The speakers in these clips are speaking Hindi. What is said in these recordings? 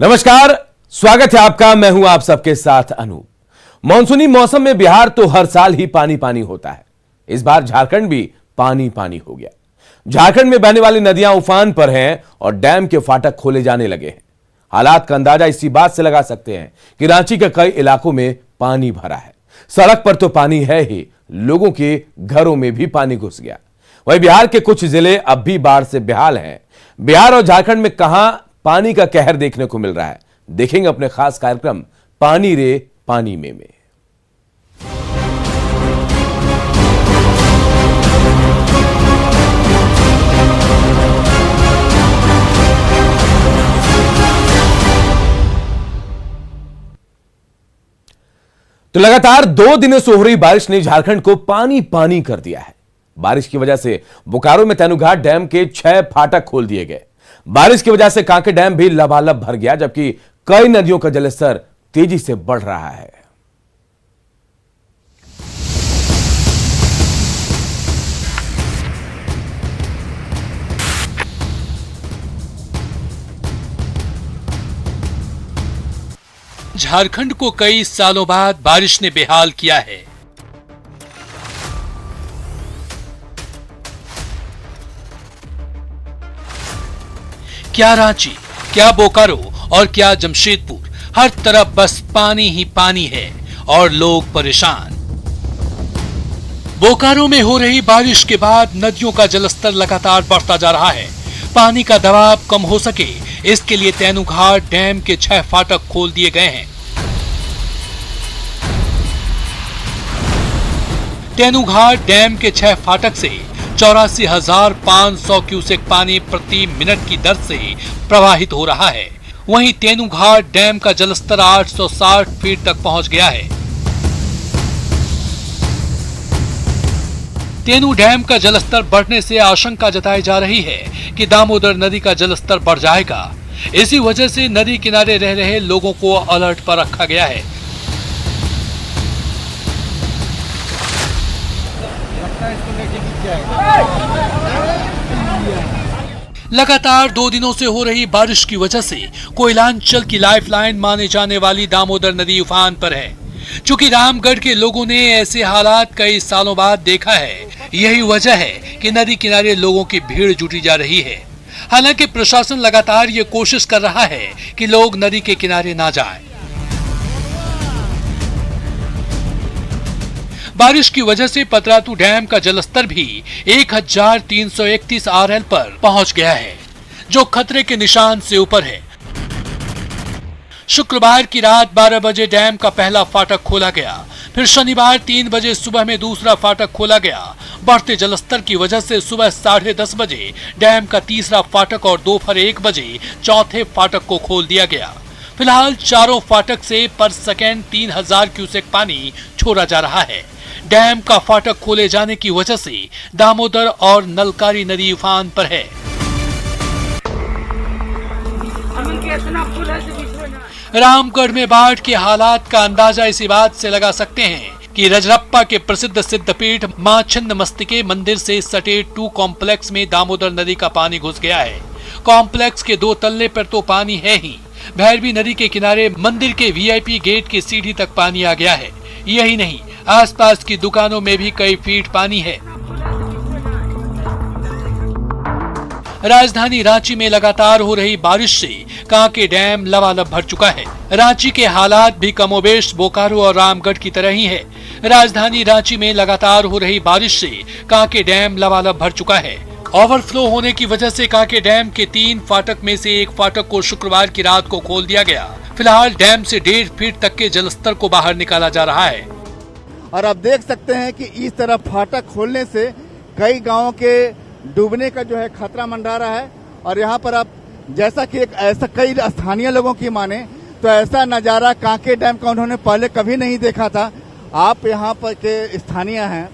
नमस्कार, स्वागत है आपका। मैं हूं आप सबके साथ अनूप। मानसूनी मौसम में बिहार तो हर साल ही पानी पानी होता है। इस बार झारखंड भी पानी पानी हो गया। झारखंड में बहने वाली नदियां उफान पर हैं और डैम के फाटक खोले जाने लगे हैं। हालात का अंदाजा इसी बात से लगा सकते हैं कि रांची के कई इलाकों में पानी भरा है। सड़क पर तो पानी है ही, लोगों के घरों में भी पानी घुस गया। वहीं बिहार के कुछ जिले अब भी बाढ़ से बेहाल हैं। बिहार और झारखंड में कहां पानी का कहर देखने को मिल रहा है, देखेंगे अपने खास कार्यक्रम पानी रे पानी में। तो लगातार 2 दिनों से हो रही बारिश ने झारखंड को पानी पानी कर दिया है। बारिश की वजह से बोकारो में तेनुघाट डैम के 6 फाटक खोल दिए गए। बारिश की वजह से कांके डैम भी लबालब भर गया, जबकि कई नदियों का जलस्तर तेजी से बढ़ रहा है। झारखंड को कई सालों बाद बारिश ने बेहाल किया है। क्या रांची, क्या बोकारो और क्या जमशेदपुर, हर तरफ बस पानी ही पानी है और लोग परेशान। बोकारो में हो रही बारिश के बाद नदियों का जलस्तर लगातार बढ़ता जा रहा है। पानी का दबाव कम हो सके, इसके लिए तेनुघाट डैम के 6 फाटक खोल दिए गए हैं। तेनुघाट डैम के 6 फाटक से 84,500 क्यूसेक पानी प्रति मिनट की दर से प्रवाहित हो रहा है। वहीं तेनुघाट डैम का जलस्तर 860 फीट तक पहुंच गया है। तेनु डैम का जलस्तर बढ़ने से आशंका जताई जा रही है कि दामोदर नदी का जलस्तर बढ़ जाएगा। इसी वजह से नदी किनारे रह रहे लोगों को अलर्ट पर रखा गया है। लगातार 2 दिनों से हो रही बारिश की वजह से कोयलांचल की लाइफलाइन माने जाने वाली दामोदर नदी उफान पर है। चूंकि रामगढ़ के लोगों ने ऐसे हालात कई सालों बाद देखा है, यही वजह है कि नदी किनारे लोगों की भीड़ जुटी जा रही है। हालांकि प्रशासन लगातार ये कोशिश कर रहा है कि लोग नदी के किनारे ना जाएं। बारिश की वजह से पतरातू डैम का जलस्तर भी 1331 आरएल पर पहुंच गया है, जो खतरे के निशान से ऊपर है। शुक्रवार की रात 12 बजे डैम का पहला फाटक खोला गया, फिर शनिवार 3 बजे सुबह में दूसरा फाटक खोला गया। बढ़ते जलस्तर की वजह से सुबह 10:30 बजे डैम का तीसरा फाटक और दोपहर 1 बजे चौथे फाटक को खोल दिया गया। फिलहाल चारों फाटक से पर सेकेंड 3000 क्यूसेक पानी छोड़ा जा रहा है। डैम का फाटक खोले जाने की वजह से दामोदर और नलकारी नदी उफान पर है। रामगढ़ में बाढ़ के हालात का अंदाजा इसी बात से लगा सकते हैं कि रजरप्पा के प्रसिद्ध सिद्धपीठ मां छिन्नमस्तिके मंदिर से सटे 2 कॉम्प्लेक्स में दामोदर नदी का पानी घुस गया है। कॉम्प्लेक्स के 2 तल्ले पर तो पानी है ही, भैरवी नदी के किनारे मंदिर के वीआईपी गेट की सीढ़ी तक पानी आ गया है। यही नहीं, आसपास की दुकानों में भी कई फीट पानी है। राजधानी रांची में लगातार हो रही बारिश से कांके डैम लबालब भर चुका है। रांची के हालात भी कमोबेश बोकारो और रामगढ़ की तरह ही है। राजधानी रांची में लगातार हो रही बारिश से कांके डैम लबालब भर चुका है। ओवरफ्लो होने की वजह से कांके डैम के 3 फाटक में से एक फाटक को शुक्रवार की रात को खोल दिया गया। फिलहाल डैम से 1.5 फीट तक के जलस्तर को बाहर निकाला जा रहा है। और आप देख सकते हैं कि इस तरह फाटक खोलने से कई गांवों के डूबने का जो है खतरा मंडरा रहा है। और यहाँ पर आप जैसा कि एक ऐसा कई स्थानीय लोगों की माने तो ऐसा नजारा कांके डैम का उन्होंने पहले कभी नहीं देखा था। आप यहाँ पर के स्थानीय हैं,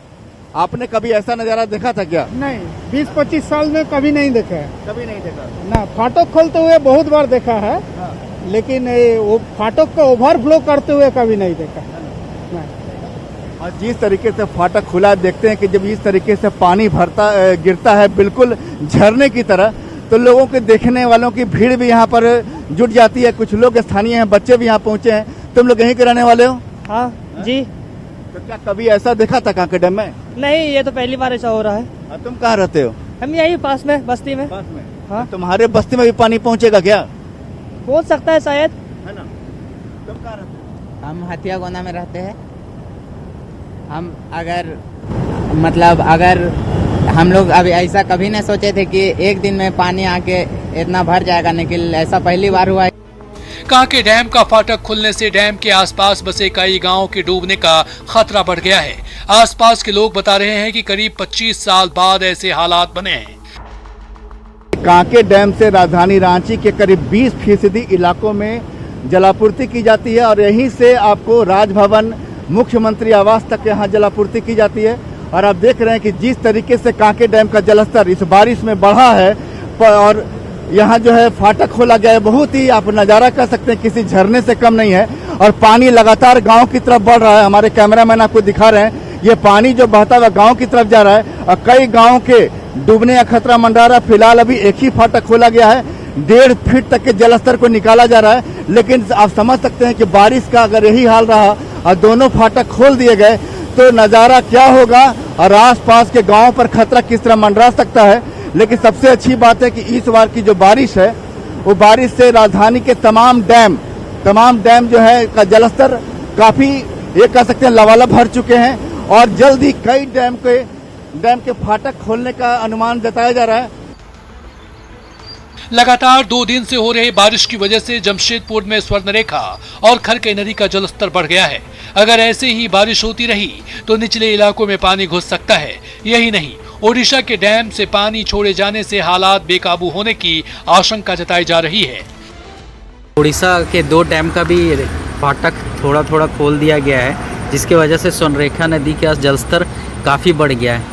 आपने कभी ऐसा नजारा देखा था क्या? नहीं, 20-25 साल में कभी नहीं देखा है। कभी नहीं देखा ना, फाटक खोलते हुए बहुत बार देखा है। हाँ। लेकिन वो फाटक को ओवरफ्लो करते हुए कभी नहीं देखा है। और जिस तरीके से फाटक खुला देखते हैं कि जब इस तरीके से पानी गिरता है बिल्कुल झरने की तरह, तो लोगों के देखने वालों की भीड़ भी यहाँ पर जुट जाती है। कुछ लोग स्थानीय हैं, बच्चे भी यहाँ पहुँचे हैं। तुम लोग यहीं के रहने वाले हो? हाँ जी। तो क्या कभी ऐसा देखा था कांके डैम में? नहीं, ये तो पहली बार ऐसा हो रहा है। और तुम कहाँ रहते हो? हम यही पास में बस्ती में। पास में? हाँ। तो तुम्हारे बस्ती में भी पानी पहुँचेगा क्या? हो सकता है शायद। है ना? तुम कहाँ रहते हो? हम हथिया गोना में रहते हैं। हम अगर हम लोग अभी ऐसा कभी नहीं सोचे थे कि एक दिन में पानी आके इतना भर जाएगा, लेकिन ऐसा पहली बार हुआ है। कांके डैम का फाटक खुलने से डैम के आसपास बसे कई गांवों के डूबने का खतरा बढ़ गया है। आसपास के लोग बता रहे हैं कि करीब 25 साल बाद ऐसे हालात बने हैं। कांके डैम से राजधानी रांची के करीब 20% इलाकों में जलापूर्ति की जाती है और यहीं से आपको राजभवन, मुख्यमंत्री आवास तक यहाँ जलापूर्ति की जाती है। और आप देख रहे हैं कि जिस तरीके से कांके डैम का जलस्तर इस बारिश में बढ़ा है और यहाँ जो है फाटक खोला गया है, बहुत ही आप नज़ारा कर सकते हैं, किसी झरने से कम नहीं है। और पानी लगातार गांव की तरफ बढ़ रहा है। हमारे कैमरामैन आपको दिखा रहे हैं, ये पानी जो बहता हुआ गांव की तरफ जा रहा है और कई गांव के डूबने का खतरा मंडरा रहा है। फिलहाल अभी एक ही फाटक खोला गया है, 1.5 फीट तक के जलस्तर को निकाला जा रहा है। लेकिन आप समझ सकते हैं कि बारिश का अगर यही हाल रहा और दोनों फाटक खोल दिए गए तो नज़ारा क्या होगा और आसपास के गांवों पर खतरा किस तरह मंडरा सकता है। लेकिन सबसे अच्छी बात है कि इस बार की जो बारिश है वो बारिश से राजधानी के तमाम डैम जो है का जलस्तर काफी, ये कह सकते हैं, लबालब भर चुके हैं और जल्द ही कई डैम के फाटक खोलने का अनुमान जताया जा रहा है। लगातार 2 दिन से हो रहे बारिश की वजह से जमशेदपुर में स्वर्णरेखा और खरके नदी का जलस्तर बढ़ गया है। अगर ऐसे ही बारिश होती रही तो निचले इलाकों में पानी घुस सकता है। यही नहीं, ओडिशा के डैम से पानी छोड़े जाने से हालात बेकाबू होने की आशंका जताई जा रही है। उड़ीसा के 2 डैम का भी फाटक थोड़ा थोड़ा खोल दिया गया है, जिसकी वजह से स्वर्णरेखा नदी का जलस्तर काफ़ी बढ़ गया है।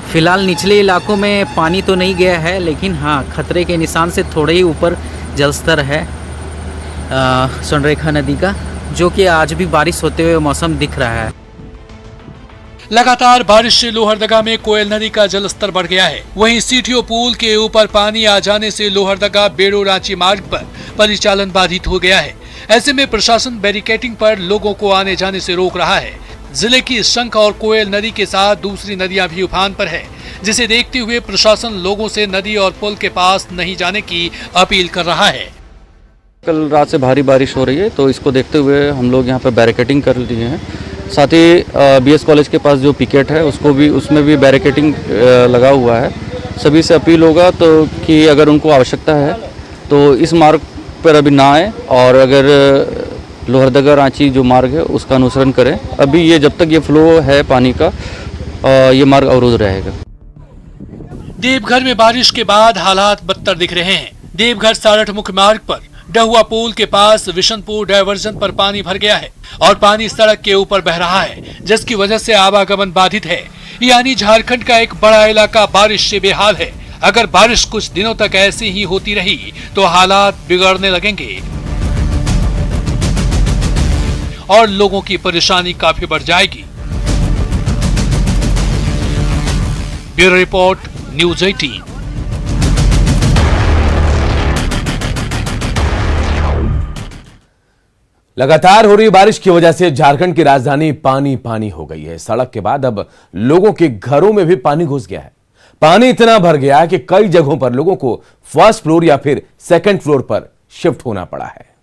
फिलहाल निचले इलाकों में पानी तो नहीं गया है, लेकिन हाँ, खतरे के निशान से थोड़े ही ऊपर जलस्तर है स्वर्णरेखा नदी का, जो कि आज भी बारिश होते हुए मौसम दिख रहा है। लगातार बारिश से लोहरदगा में कोयल नदी का जलस्तर बढ़ गया है। वहीं सीटीओ पुल के ऊपर पानी आ जाने से लोहरदगा बेड़ो रांची मार्ग पर परिचालन बाधित हो गया है। ऐसे में प्रशासन बैरिकेडिंग पर लोगों को आने जाने से रोक रहा है। जिले की शंख और कोयल नदी के साथ दूसरी नदियां भी उफान पर है, जिसे देखते हुए प्रशासन लोगों से नदी और पुल के पास नहीं जाने की अपील कर रहा है। कल रात से भारी बारिश हो रही है, तो इसको देखते हुए हम लोग यहाँ पर बैरिकेडिंग कर लिए हैं। साथ ही बीएस कॉलेज के पास जो पिकेट है उसमें भी बैरिकेडिंग लगा हुआ है। सभी से अपील होगा तो कि अगर उनको आवश्यकता है तो इस मार्ग पर अभी ना आए और अगर लोहरदगा रांची जो मार्ग है उसका अनुसरण करें। अभी ये जब तक ये फ्लो है पानी का, ये मार्ग अवरुद्ध रहेगा। देवघर में बारिश के बाद हालात बदतर दिख रहे हैं। देवघर सारठ मुख्य मार्ग पर डहुआ पुल के पास विशनपुर डायवर्जन पर पानी भर गया है और पानी सड़क के ऊपर बह रहा है, जिसकी वजह से आवागमन बाधित है। यानी झारखंड का एक बड़ा इलाका बारिश से बेहाल है। अगर बारिश कुछ दिनों तक ऐसी ही होती रही तो हालात बिगड़ने लगेंगे और लोगों की परेशानी काफी बढ़ जाएगी। Bureau report, news 18। लगातार हो रही बारिश की वजह से झारखंड की राजधानी पानी पानी हो गई है। सड़क के बाद अब लोगों के घरों में भी पानी घुस गया है। पानी इतना भर गया कि कई जगहों पर लोगों को फर्स्ट फ्लोर या फिर सेकंड फ्लोर पर शिफ्ट होना पड़ा है।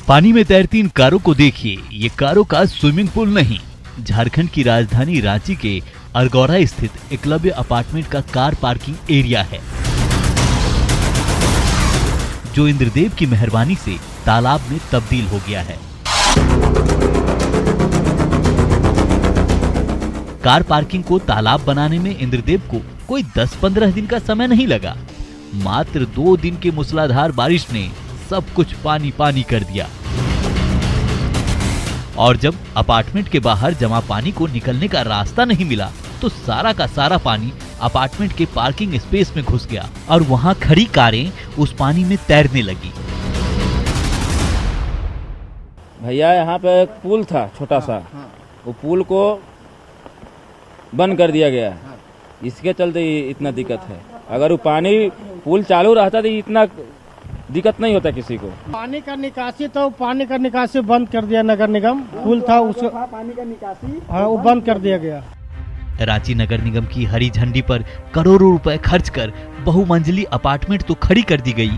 पानी में तैरती इन कारों को देखिए। ये कारों का स्विमिंग पूल नहीं, झारखंड की राजधानी रांची के अरगौड़ा स्थित एकलव्य अपार्टमेंट का कार पार्किंग एरिया है, जो इंद्रदेव की मेहरबानी से तालाब में तब्दील हो गया है। कार पार्किंग को तालाब बनाने में इंद्रदेव को कोई 10-15 दिन का समय नहीं लगा। मात्र 2 दिन के मूसलाधार बारिश ने सब कुछ पानी पानी कर दिया और जब अपार्टमेंट के बाहर जमा पानी को निकलने का रास्ता नहीं मिला तो सारा का सारा पानी अपार्टमेंट के पार्किंग स्पेस में घुस गया और वहां खड़ी कारें उस पानी में तैरने लगी। भैया यहाँ पे एक पुल था छोटा सा, वो पुल को बंद कर दिया गया, इसके चलते इतना दिक्कत है। अगर वो पानी पुल चालू रहता तो इतना दिक्कत नहीं होता किसी को। पानी का निकासी बंद कर दिया नगर निगम, पुल था उसको पानी का निकासी वो बंद कर दिया गया। रांची नगर निगम की हरी झंडी पर करोड़ों रुपए खर्च कर बहुमंजिली अपार्टमेंट तो खड़ी कर दी गई,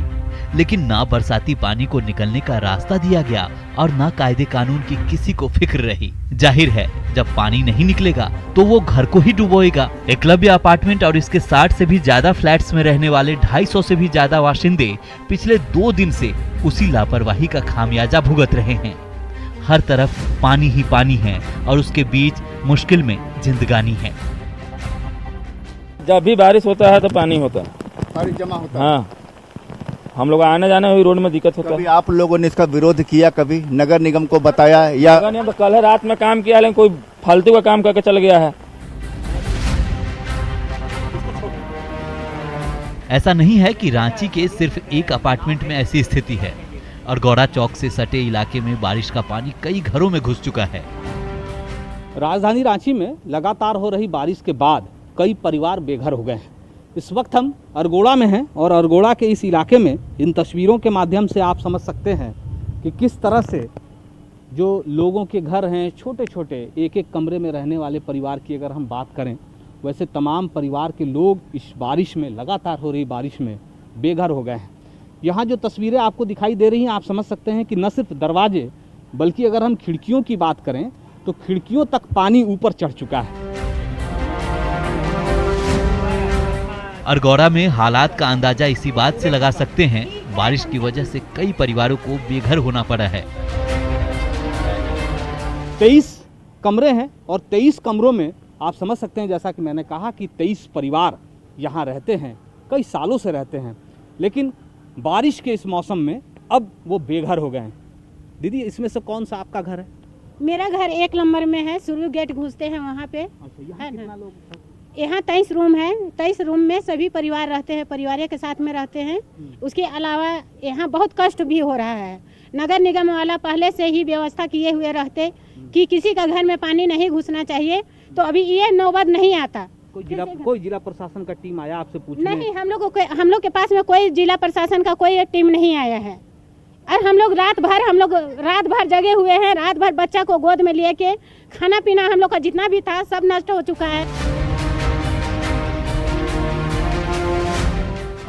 लेकिन ना बरसाती पानी को निकलने का रास्ता दिया गया और ना कायदे कानून की किसी को फिक्र रही। जाहिर है जब पानी नहीं निकलेगा तो वो घर को ही डुबोएगा। एकलव्य अपार्टमेंट और इसके 60 से भी ज्यादा फ्लैट्स में रहने वाले 250 से भी ज्यादा बाशिंदे पिछले 2 दिन से उसी लापरवाही का खामियाजा भुगत रहे हैं। हर तरफ पानी ही पानी है और उसके बीच मुश्किल में जिंदगानी है। जब भी बारिश होता है तो पानी होता है, पानी जमा होता है। हाँ, हम लोग आने जाने में रोड में दिक्कत होता कभी है। आप लोगों ने इसका विरोध किया, कभी नगर निगम को बताया या? नगर निगम कल रात में काम किया, लेकिन कोई फालतू का काम करके चल गया है। ऐसा नहीं है कि रांची के सिर्फ एक अपार्टमेंट में ऐसी स्थिति है और गौरा चौक से सटे इलाके में बारिश का पानी कई घरों में घुस चुका है। राजधानी रांची में लगातार हो रही बारिश के बाद कई परिवार बेघर हो गए हैं। इस वक्त हम अरगोड़ा में हैं और अरगोड़ा के इस इलाके में इन तस्वीरों के माध्यम से आप समझ सकते हैं कि किस तरह से जो लोगों के घर हैं, छोटे छोटे एक एक कमरे में रहने वाले परिवार की अगर हम बात करें, वैसे तमाम परिवार के लोग इस बारिश में, लगातार हो रही बारिश में बेघर हो गए हैं। यहाँ जो तस्वीरें आपको दिखाई दे रही हैं, आप समझ सकते हैं कि न सिर्फ दरवाजे बल्कि अगर हम खिड़कियों की बात करें तो खिड़कियों तक पानी ऊपर चढ़ चुका है। अरगौड़ा में हालात का अंदाजा इसी बात से लगा सकते हैं, बारिश की वजह से कई परिवारों को बेघर होना पड़ा है। 23 कमरे हैं और 23 कमरों में आप समझ सकते हैं, जैसा कि मैंने कहा कि 23 परिवार यहाँ रहते हैं, कई सालों से रहते हैं, लेकिन बारिश के इस मौसम में अब वो बेघर हो गए हैं। दीदी, इसमें से कौन सा आपका घर है? मेरा घर 1 नंबर में है, शुरू गेट घुसते हैं वहाँ पे। यहाँ कितना लोग? यहाँ 23 रूम है, 23 रूम में सभी परिवार रहते हैं, परिवार के साथ में रहते हैं। उसके अलावा यहाँ बहुत कष्ट भी हो रहा है। नगर निगम वाला पहले से ही व्यवस्था किए हुए रहते कि किसी का घर में पानी नहीं घुसना चाहिए, तो अभी ये नौबत नहीं आता। कोई जिला प्रशासन का टीम आया आपसे पूछने? नहीं, हम लोग के पास में कोई जिला प्रशासन का कोई टीम नहीं आया है। और हम लोग रात भर जगे हुए हैं, रात भर बच्चा को गोद में लिए के खाना पीना हम लोग का जितना भी था सब नष्ट हो चुका है।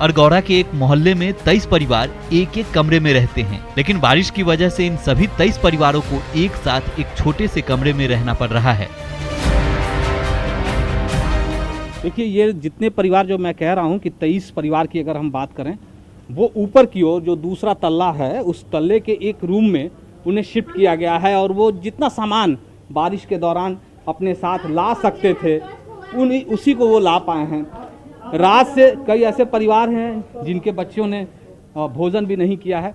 अरगौड़ा के एक मोहल्ले में 23 परिवार एक एक कमरे में रहते हैं, लेकिन बारिश की वजह से इन सभी 23 परिवारों को एक साथ एक छोटे से कमरे में रहना पड़ रहा है। देखिए, ये जितने परिवार जो मैं कह रहा हूँ कि 23 परिवार की अगर हम बात करें, वो ऊपर की ओर जो दूसरा तल्ला है, उस तल्ले के एक रूम में उन्हें शिफ्ट किया गया है और वो जितना सामान बारिश के दौरान अपने साथ ला सकते थे उसी को वो ला पाए हैं। रात से कई ऐसे परिवार हैं जिनके बच्चों ने भोजन भी नहीं किया है।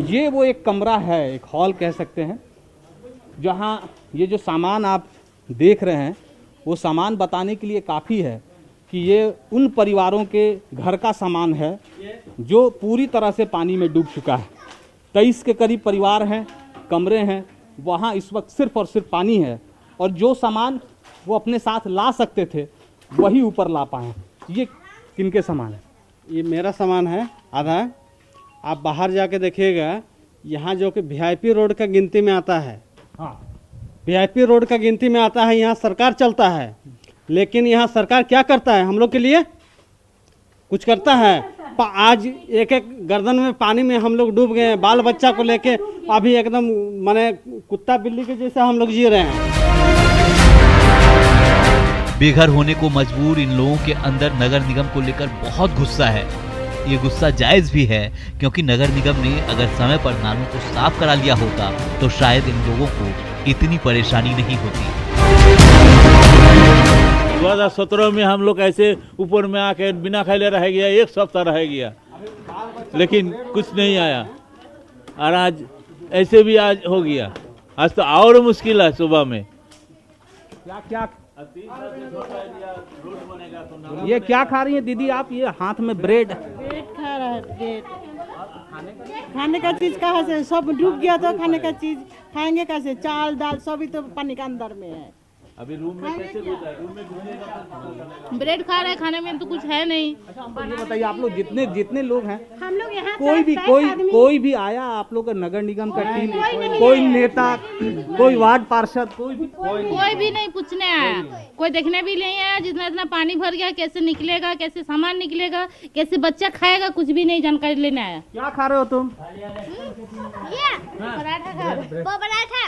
ये वो एक कमरा है, एक हॉल कह सकते हैं, जहाँ ये जो सामान आप देख रहे हैं वो सामान बताने के लिए काफ़ी है कि ये उन परिवारों के घर का सामान है जो पूरी तरह से पानी में डूब चुका है। 23 के करीब परिवार हैं, कमरे हैं, वहाँ इस वक्त सिर्फ और सिर्फ पानी है और जो सामान वो अपने साथ ला सकते थे वही ऊपर ला पाए हैं। ये किनके सामान है? ये मेरा सामान है आधा। आप बाहर जाके देखिएगा, यहाँ जो कि VIP रोड का गिनती में आता है। हाँ, VIP रोड का गिनती में आता है, यहाँ सरकार चलता है, लेकिन यहाँ सरकार क्या करता है? हम लोग के लिए कुछ करता है? आज एक एक गर्दन में पानी में हम लोग डूब गए हैं, बाल बच्चा को लेके अभी एकदम माने कुत्ता बिल्ली के जैसा हम लोग जी रहे हैं। बेघर होने को मजबूर इन लोगों के अंदर नगर निगम को लेकर बहुत गुस्सा है। ये गुस्सा जायज भी है, क्योंकि नगर निगम ने अगर समय पर नालों को साफ करा लिया होता तो शायद इन लोगों को इतनी परेशानी नहीं होती। 2017 में हम लोग ऐसे ऊपर में आके बिना खाए रह गया, 1 सप्ताह रह गया, लेकिन कुछ नहीं आया। और आज ऐसे भी आज हो गया, आज तो और मुश्किल है। सुबह में क्या ये क्या खा रही है दीदी आप? ये हाथ में ब्रेड पेट खा रहा है, पेट खाने का चीज कहाँ से? सब डूब गया तो खाने का चीज खाएंगे कैसे? चाल दाल सभी तो पानी के अंदर में है। अभी रूम में कैसे घुसा है? रूम में घुसेगा ब्रेड खा रहे हैं, खाने में तो कुछ है नहीं। अच्छा हमको ये बताइए, आप लोग जितने लोग हैं, हम लोग यहाँ कोई भी आया आप लोग का नगर निगम का टीम, कोई नेता, कोई वार्ड पार्षद, कोई भी नहीं पूछने आया, कोई देखने भी नहीं आया। जितना इतना पानी भर गया, कैसे निकलेगा, कैसे सामान निकलेगा, कैसे बच्चा खाएगा, कुछ भी नहीं जानकारी लेने आया। क्या खा रहे हो तुम? पराठा।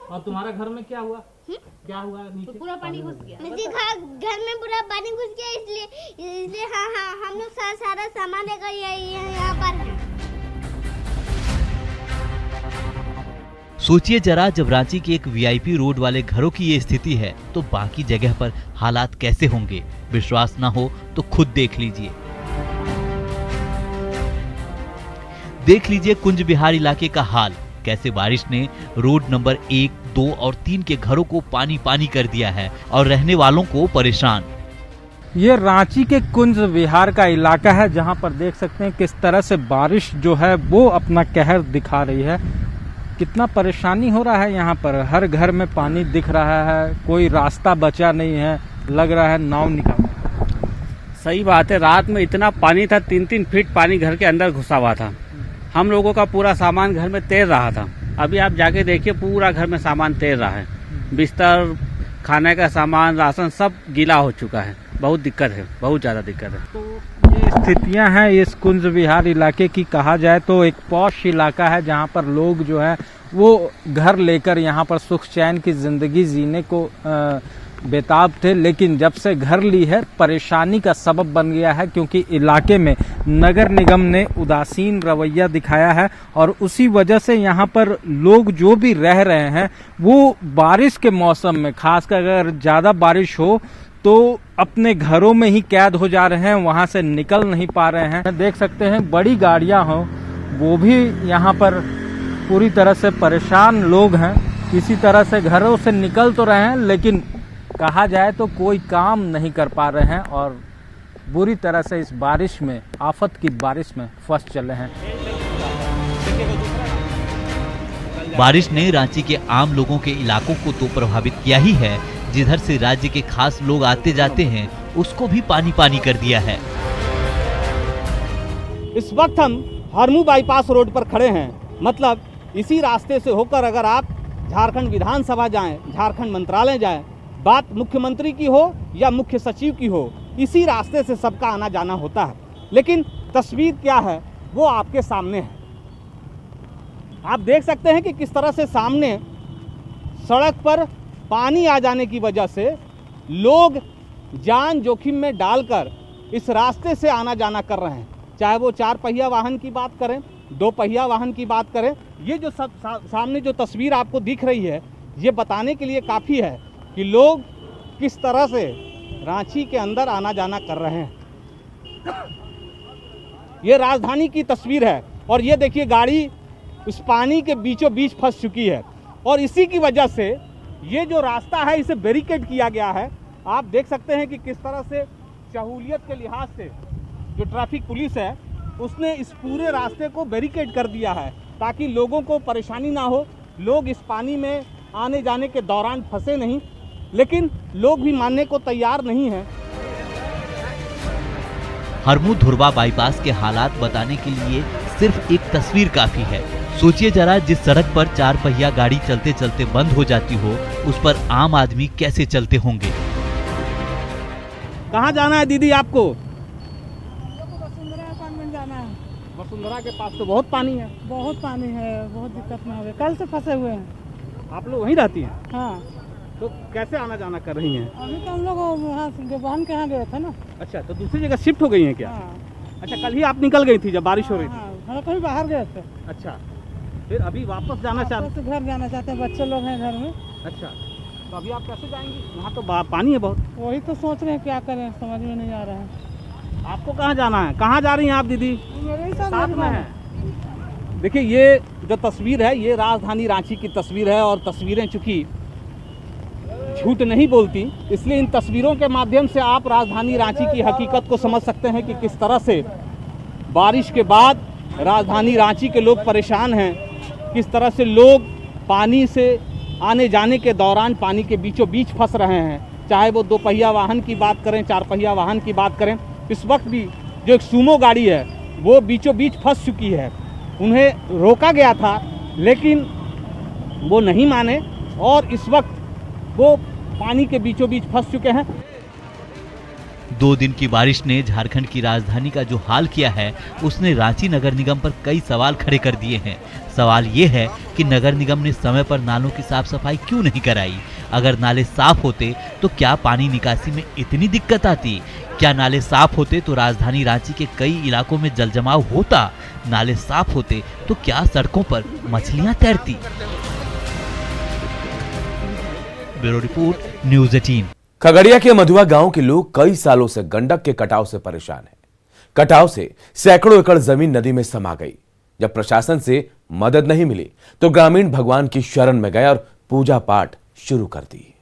और तुम्हारा घर में क्या हुआ? क्या हुआ? नीचे पूरा पानी घुस गया। घर में पूरा पानी घुस गया, इसलिए हाँ हम लोग सारा सामान लेकर यहाँ पर। सोचिए जरा, जब रांची के एक वीआईपी रोड वाले घरों की ये स्थिति है तो बाकी जगह पर हालात कैसे होंगे? विश्वास ना हो तो खुद देख लीजिए। देख लीजिए कुंज बिहार इलाके का हाल, कैसे बारिश ने रोड नंबर 1, 2 और 3 के घरों को पानी पानी कर दिया है और रहने वालों को परेशान। ये रांची के कुंज विहार का इलाका है, जहां पर देख सकते हैं किस तरह से बारिश जो है वो अपना कहर दिखा रही है। कितना परेशानी हो रहा है यहाँ पर, हर घर में पानी दिख रहा है, कोई रास्ता बचा नहीं है, लग रहा है नाव निकाल। सही बात है, रात में इतना पानी था, 3-3 फीट पानी घर के अंदर घुसा हुआ था। हम लोगों का पूरा सामान घर में तैर रहा था। अभी आप जाके देखिए, पूरा घर में सामान तैर रहा है, बिस्तर, खाने का सामान, राशन सब गीला हो चुका है। बहुत दिक्कत है, बहुत ज़्यादा दिक्कत है। तो ये स्थितियां हैं इस कुंज विहार इलाके की। कहा जाए तो एक पॉश इलाका है, जहां पर लोग जो है वो घर लेकर यहाँ पर सुख चैन की जिंदगी जीने को बेताब थे, लेकिन जब से घर ली है परेशानी का सबब बन गया है, क्योंकि इलाके में नगर निगम ने उदासीन रवैया दिखाया है और उसी वजह से यहाँ पर लोग जो भी रह रहे हैं वो बारिश के मौसम में, खासकर अगर ज़्यादा बारिश हो तो अपने घरों में ही कैद हो जा रहे हैं, वहाँ से निकल नहीं पा रहे हैं। देख सकते हैं बड़ी गाड़ियाँ हों वो भी यहाँ पर पूरी तरह से परेशान लोग हैं, किसी तरह से घरों से निकल तो रहे हैं लेकिन कहा जाए तो कोई काम नहीं कर पा रहे हैं और बुरी तरह से इस बारिश में, आफत की बारिश में फंस चले हैं। बारिश ने रांची के आम लोगों के इलाकों को तो प्रभावित किया ही है, जिधर से राज्य के खास लोग आते जाते हैं उसको भी पानी पानी कर दिया है। इस वक्त हम हरमू बाईपास रोड पर खड़े हैं, मतलब इसी रास्ते से होकर अगर आप झारखंड विधानसभा जाएं, झारखंड मंत्रालय जाएं, बात मुख्यमंत्री की हो या मुख्य सचिव की हो, इसी रास्ते से सबका आना जाना होता है। लेकिन तस्वीर क्या है वो आपके सामने है। आप देख सकते हैं कि किस तरह से सामने सड़क पर पानी आ जाने की वजह से लोग जान जोखिम में डालकर इस रास्ते से आना जाना कर रहे हैं, चाहे वो 4 पहिया वाहन की बात करें, 2 पहिया वाहन की बात करें। ये जो सामने जो तस्वीर आपको दिख रही है, ये बताने के लिए काफ़ी है कि लोग किस तरह से रांची के अंदर आना जाना कर रहे हैं। ये राजधानी की तस्वीर है और ये देखिए गाड़ी उस पानी के बीचों बीच फंस चुकी है और इसी की वजह से ये जो रास्ता है इसे बैरिकेड किया गया है। आप देख सकते हैं कि किस तरह से सहूलियत के लिहाज से जो ट्रैफिक पुलिस है उसने इस पूरे रास्ते को बैरिकेड कर दिया है ताकि लोगों को परेशानी ना हो, लोग इस पानी में आने जाने के दौरान फंसे नहीं। लेकिन लोग भी मानने को तैयार नहीं हैं। हरमू धुरवा बाईपास के हालात बताने के लिए सिर्फ एक तस्वीर काफी है। सोचिए जरा, जिस सड़क पर 4 पहिया गाड़ी चलते चलते बंद हो जाती हो, उस पर आम आदमी कैसे चलते होंगे। कहाँ जाना है दीदी आपको? जाना है। वसुंधरा के पास तो बहुत पानी है। बहुत पानी है, बहुत दिक्कत में हो गए, कल से फंसे हुए हैं। आप लोग वहीं रहती हैं? हाँ। तो कैसे आना जाना कर रही हैं? अभी तो हम लोग वहाँ बहन के यहाँ गए थे ना। अच्छा, तो दूसरी जगह शिफ्ट हो गई हैं क्या? हाँ। अच्छा, कल ही आप निकल गई थी जब बारिश हो रही थी? हाँ, कहीं बाहर गए थे। अच्छा, फिर अभी वापस जाना चाहते? घर जाना चाहते हैं, बच्चे लोग हैं घर में। अच्छा, तो अभी आप कैसे जाएंगी? वहाँ तो पानी है बहुत। वही तो सोच रहे हैं क्या करें, समझ में नहीं आ रहा है। आपको कहाँ जाना है? कहाँ जा रही हैं आप दीदी? मेरे साथ में है। देखिए, ये जो तस्वीर है ये राजधानी रांची की तस्वीर है और तस्वीरें चूंकि झूठ नहीं बोलती, इसलिए इन तस्वीरों के माध्यम से आप राजधानी रांची की हकीकत को समझ सकते हैं कि किस तरह से बारिश के बाद राजधानी रांची के लोग परेशान हैं, किस तरह से लोग पानी से आने जाने के दौरान पानी के बीचों बीच फंस रहे हैं। चाहे वो 2 पहिया वाहन की बात करें, 4 पहिया वाहन की बात करें, इस वक्त भी जो एक सूमो गाड़ी है वो बीचों बीच फंस चुकी है। उन्हें रोका गया था लेकिन वो नहीं माने और इस वक्त वो पानी के बीचों बीच फंस चुके हैं। 2 दिन की बारिश ने झारखंड की राजधानी का जो हाल किया है, उसने रांची नगर निगम पर कई सवाल खड़े कर दिए हैं। सवाल ये है कि नगर निगम ने समय पर नालों की साफ सफाई क्यों नहीं कराई? अगर नाले साफ होते तो क्या पानी निकासी में इतनी दिक्कत आती? क्या नाले साफ होते तो राजधानी रांची के कई इलाकों में जलजमाव होता? नाले साफ होते तो क्या सड़कों पर मछलियां तैरती? Bureau report, news 18। खगड़िया के मधुआ गांव के लोग कई सालों से गंडक के कटाव से परेशान हैं। कटाव से सैकड़ों एकड़ जमीन नदी में समा गई। जब प्रशासन से मदद नहीं मिली तो ग्रामीण भगवान की शरण में गए और पूजा पाठ शुरू कर दी।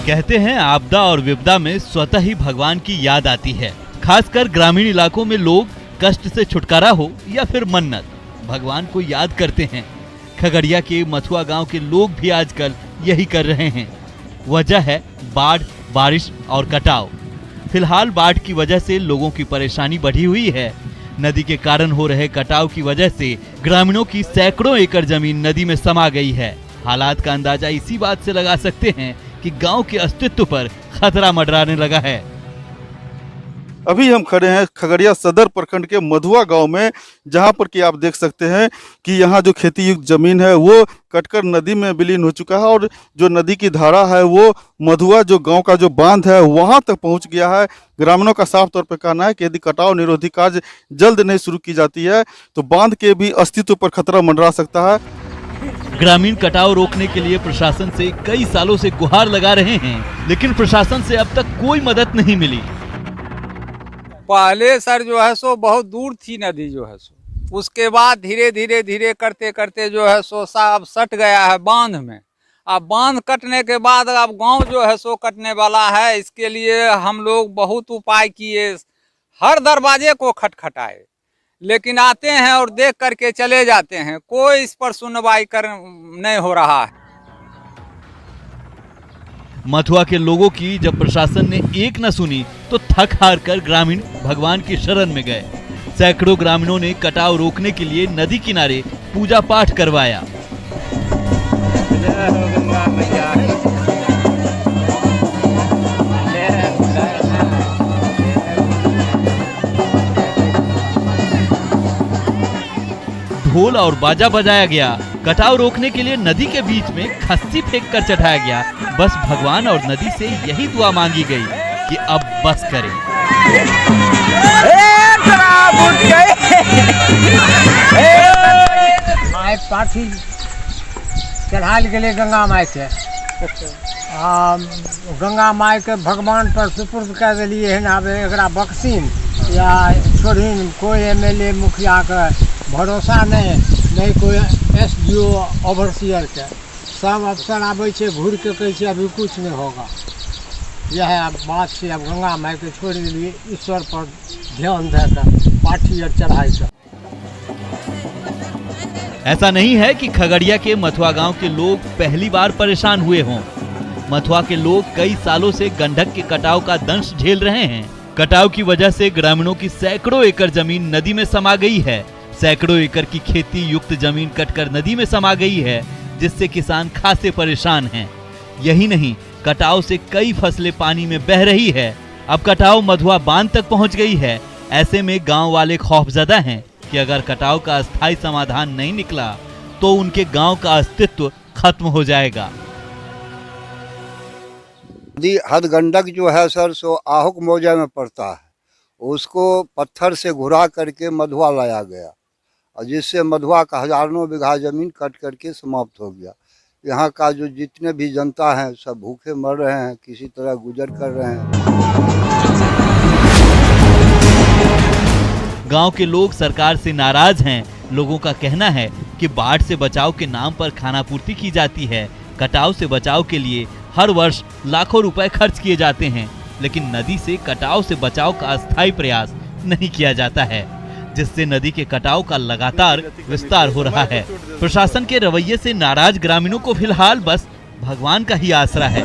कहते हैं आपदा और विपदा में स्वतः ही भगवान की याद आती है। खासकर ग्रामीण इलाकों में लोग कष्ट से छुटकारा हो या फिर मन्नत, भगवान को याद करते हैं। खगड़िया के मथुआ गांव के लोग भी आजकल यही कर रहे हैं। वजह है बाढ़, बारिश और कटाव। फिलहाल बाढ़ की वजह से लोगों की परेशानी बढ़ी हुई है। नदी के कारण हो रहे कटाव की वजह से ग्रामीणों की सैकड़ों एकड़ जमीन नदी में समा गई है। हालात का अंदाजा इसी बात से लगा सकते हैं कि गांव के अस्तित्व पर खतरा मंडराने लगा है। अभी हम खड़े हैं खगड़िया सदर प्रखंड के मधुआ गांव में, जहां पर कि आप देख सकते हैं कि यहां जो खेती युक्त जमीन है वो कटकर नदी में विलीन हो चुका है और जो नदी की धारा है वो मधुआ जो गांव का जो बांध है वहां तक पहुंच गया है। ग्रामीणों का साफ तौर पर कहना है कि यदि कटाव निरोधी कार्य जल्द नहीं शुरू की जाती है तो बांध के भी अस्तित्व पर खतरा मंडरा सकता है। ग्रामीण कटाव रोकने के लिए प्रशासन से कई सालों से गुहार लगा रहे हैं, लेकिन प्रशासन से अब तक कोई मदद नहीं मिली। पहले सर जो है सो बहुत दूर थी नदी जो है सो, उसके बाद धीरे धीरे करते करते जो है सो अब सट गया है बांध में। अब बांध कटने के बाद अब गांव जो है सो कटने वाला है। इसके लिए हम लोग बहुत उपाय किए, हर दरवाजे को खटखटाए, लेकिन आते हैं और देख करके चले जाते हैं। कोई इस पर सुनवाई कर नहीं हो रहा है। मथुआ के लोगों की जब प्रशासन ने एक न सुनी तो थक हार कर ग्रामीण भगवान की शरण में गए। सैकड़ों ग्रामीणों ने कटाव रोकने के लिए नदी किनारे पूजा पाठ करवाया। ढोल और बाजा बजाया गया। कटाव रोकने के लिए नदी के बीच में खस्सी फेंक कर चढ़ाया गया। बस भगवान और नदी से यही दुआ मांगी गई कि अब बस करें। पाठी चढ़ाल गेले गंगा माई के, गंगा माई के भगवान पर सुपुर्द कर दिलिए है ना। एकरा बक्सीन या छोड़ीन, कोई एमएलए मुखिया के भरोसा नहीं कोई एसडीओ ओवरसियर के। सब अफसर आबै छे घूर के कहै छे अभी कुछ नहीं होगा। यह बात से अब गंगा माई के छोड़ दिलिए, ईश्वर पर ध्यान देकर पाठी और चढ़ाई कर। ऐसा नहीं है कि खगड़िया के मथुआ गांव के लोग पहली बार परेशान हुए हों। मथुआ के लोग कई सालों से गंडक के कटाव का दंश झेल रहे हैं। कटाव की वजह से ग्रामीणों की सैकड़ों एकड़ जमीन नदी में समा गई है। सैकड़ों एकड़ की खेती युक्त जमीन कटकर नदी में समा गई है, जिससे किसान खासे परेशान हैं। यही नहीं, कटाव से कई फसलें पानी में बह रही है। अब कटाव मधुआ बांध तक पहुंच गई है। ऐसे में गांव वाले खौफजदा हैं कि अगर कटाव का अस्थायी समाधान नहीं निकला तो उनके गांव का अस्तित्व खत्म हो जाएगा। हदगंडक जो है सर सो आहुक मौजा में पड़ता है, उसको पत्थर से घुरा करके मधुआ लाया गया और जिससे मधुआ का हजारों बीघा जमीन कट करके समाप्त हो गया। यहाँ का जो जितने भी जनता है सब भूखे मर रहे हैं, किसी तरह गुजर कर रहे हैं। गांव के लोग सरकार से नाराज हैं। लोगों का कहना है कि बाढ़ से बचाव के नाम पर खानापूर्ति की जाती है। कटाव से बचाव के लिए हर वर्ष लाखों रुपए खर्च किए जाते हैं, लेकिन नदी से कटाव से बचाव का अस्थायी प्रयास नहीं किया जाता है, जिससे नदी के कटाव का लगातार विस्तार हो रहा है। प्रशासन के रवैये से नाराज ग्रामीणों को फिलहाल बस भगवान का ही आसरा है।